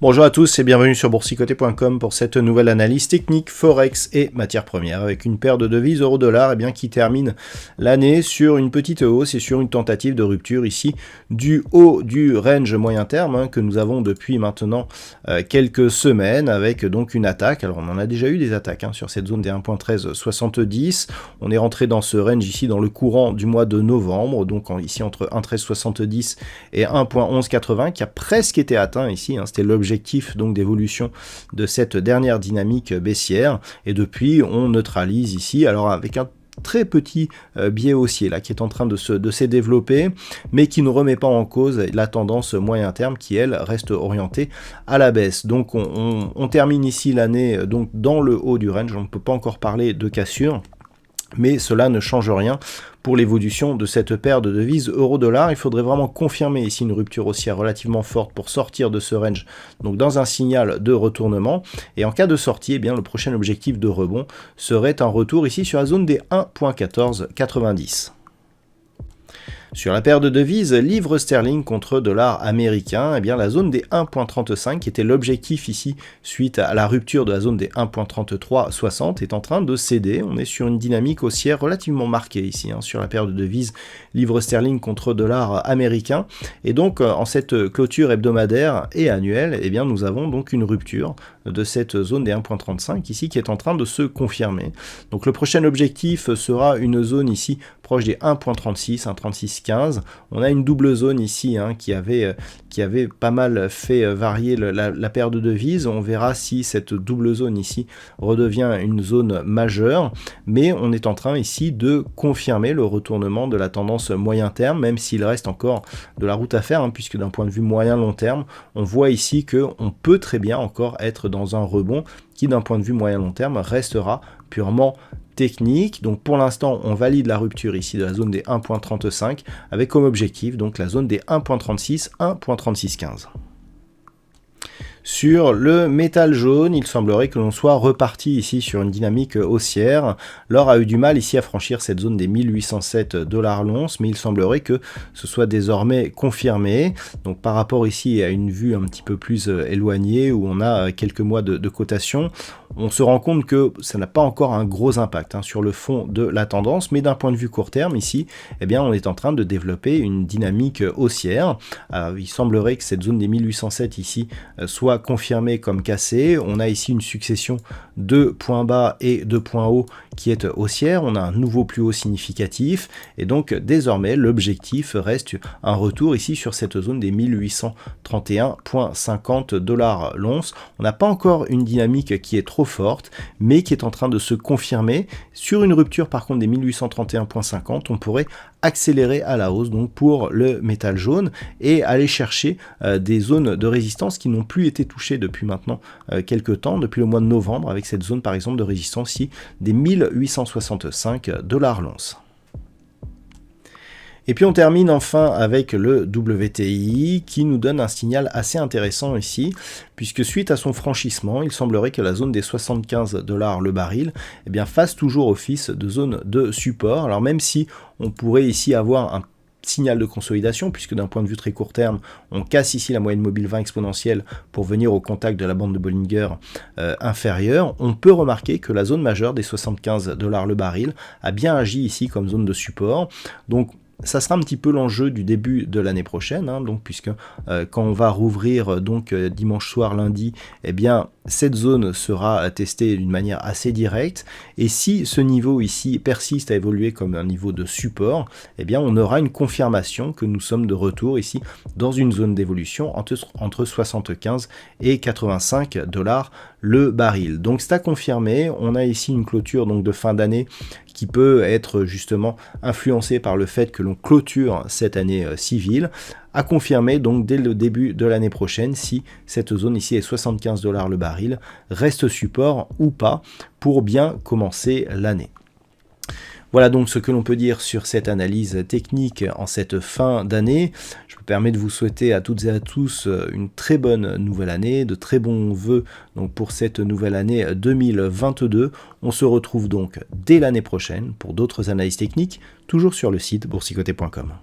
Bonjour à tous et bienvenue sur boursicoté.com pour cette nouvelle analyse technique Forex et matières premières avec une paire de devises euro-dollar qui termine l'année sur une petite hausse et sur une tentative de rupture ici du haut du range moyen terme que nous avons depuis maintenant quelques semaines avec donc une attaque. Alors on en a déjà eu des attaques sur cette zone des 1.1370. On est rentré dans ce range ici dans le courant du mois de novembre, donc ici entre 1.1370 et 1.1180 qui a presque été atteint ici, c'était l'objectif donc d'évolution de cette dernière dynamique baissière, et depuis on neutralise ici, alors avec un très petit biais haussier là qui est en train de se développer, mais qui ne remet pas en cause la tendance moyen terme qui elle reste orientée à la baisse. Donc on termine ici l'année donc dans le haut du range. On ne peut pas encore parler de cassure, mais cela ne change rien pour l'évolution de cette paire de devises euro-dollar. Il faudrait vraiment confirmer ici une rupture haussière relativement forte pour sortir de ce range, donc dans un signal de retournement. Et en cas de sortie, le prochain objectif de rebond serait un retour ici sur la zone des 1.1490. Sur la paire de devises livre sterling contre dollar américain, la zone des 1.35 qui était l'objectif ici suite à la rupture de la zone des 1.3360 est en train de céder. On est sur une dynamique haussière relativement marquée ici sur la paire de devises livre sterling contre dollar américain. Et donc en cette clôture hebdomadaire et annuelle, nous avons donc une rupture de cette zone des 1.35 ici qui est en train de se confirmer. Donc le prochain objectif sera une zone ici proche des 1.36, 1.3615. On a une double zone ici qui avait pas mal fait varier la paire de devises. On verra si cette double zone ici redevient une zone majeure, mais on est en train ici de confirmer le retournement de la tendance moyen terme, même s'il reste encore de la route à faire, puisque d'un point de vue moyen long terme, on voit ici qu'on peut très bien encore être dans un rebond qui d'un point de vue moyen long terme restera purement technique. Donc pour l'instant on valide la rupture ici de la zone des 1.35 avec comme objectif donc la zone des 1.36, 1.3615. Sur le métal jaune, il semblerait que l'on soit reparti ici sur une dynamique haussière. L'or a eu du mal ici à franchir cette zone des 1807 $ l'once, mais il semblerait que ce soit désormais confirmé. Donc par rapport ici à une vue un petit peu plus éloignée où on a quelques mois de cotation, on se rend compte que ça n'a pas encore un gros impact sur le fond de la tendance, mais d'un point de vue court terme ici, on est en train de développer une dynamique haussière. Il semblerait que cette zone des 1807 ici soit confirmée comme cassée. On a ici une succession de points bas et de points hauts qui est haussière. On a un nouveau plus haut significatif et donc désormais l'objectif reste un retour ici sur cette zone des 1831,50 $ l'once. On n'a pas encore une dynamique qui est trop forte, mais qui est en train de se confirmer. Sur une rupture par contre des 1831,50, on pourrait accélérer à la hausse donc pour le métal jaune et aller chercher des zones de résistance qui n'ont plus été touchées depuis maintenant quelques temps, depuis le mois de novembre, avec cette zone par exemple de résistance ici des 1865 $ l'once. Et puis on termine enfin avec le WTI qui nous donne un signal assez intéressant ici, puisque suite à son franchissement, il semblerait que la zone des 75 $ le baril fasse toujours office de zone de support. Alors même si on pourrait ici avoir un signal de consolidation, puisque d'un point de vue très court terme, on casse ici la moyenne mobile 20 exponentielle pour venir au contact de la bande de Bollinger inférieure, on peut remarquer que la zone majeure des 75 $ le baril a bien agi ici comme zone de support. Donc ça sera un petit peu l'enjeu du début de l'année prochaine, donc puisque quand on va rouvrir dimanche soir, lundi, cette zone sera testée d'une manière assez directe, et si ce niveau ici persiste à évoluer comme un niveau de support, on aura une confirmation que nous sommes de retour ici dans une zone d'évolution entre 75 et 85 $ le baril. Donc c'est à confirmer. On a ici une clôture donc de fin d'année qui peut être justement influencée par le fait que l'on clôture cette année civile. à confirmer donc dès le début de l'année prochaine si cette zone ici est 75 $ le baril reste support ou pas pour bien commencer l'année. Voilà donc ce que l'on peut dire sur cette analyse technique en cette fin d'année. Je me permets de vous souhaiter à toutes et à tous une très bonne nouvelle année, de très bons vœux donc pour cette nouvelle année 2022. On se retrouve donc dès l'année prochaine pour d'autres analyses techniques, toujours sur le site boursicoté.com.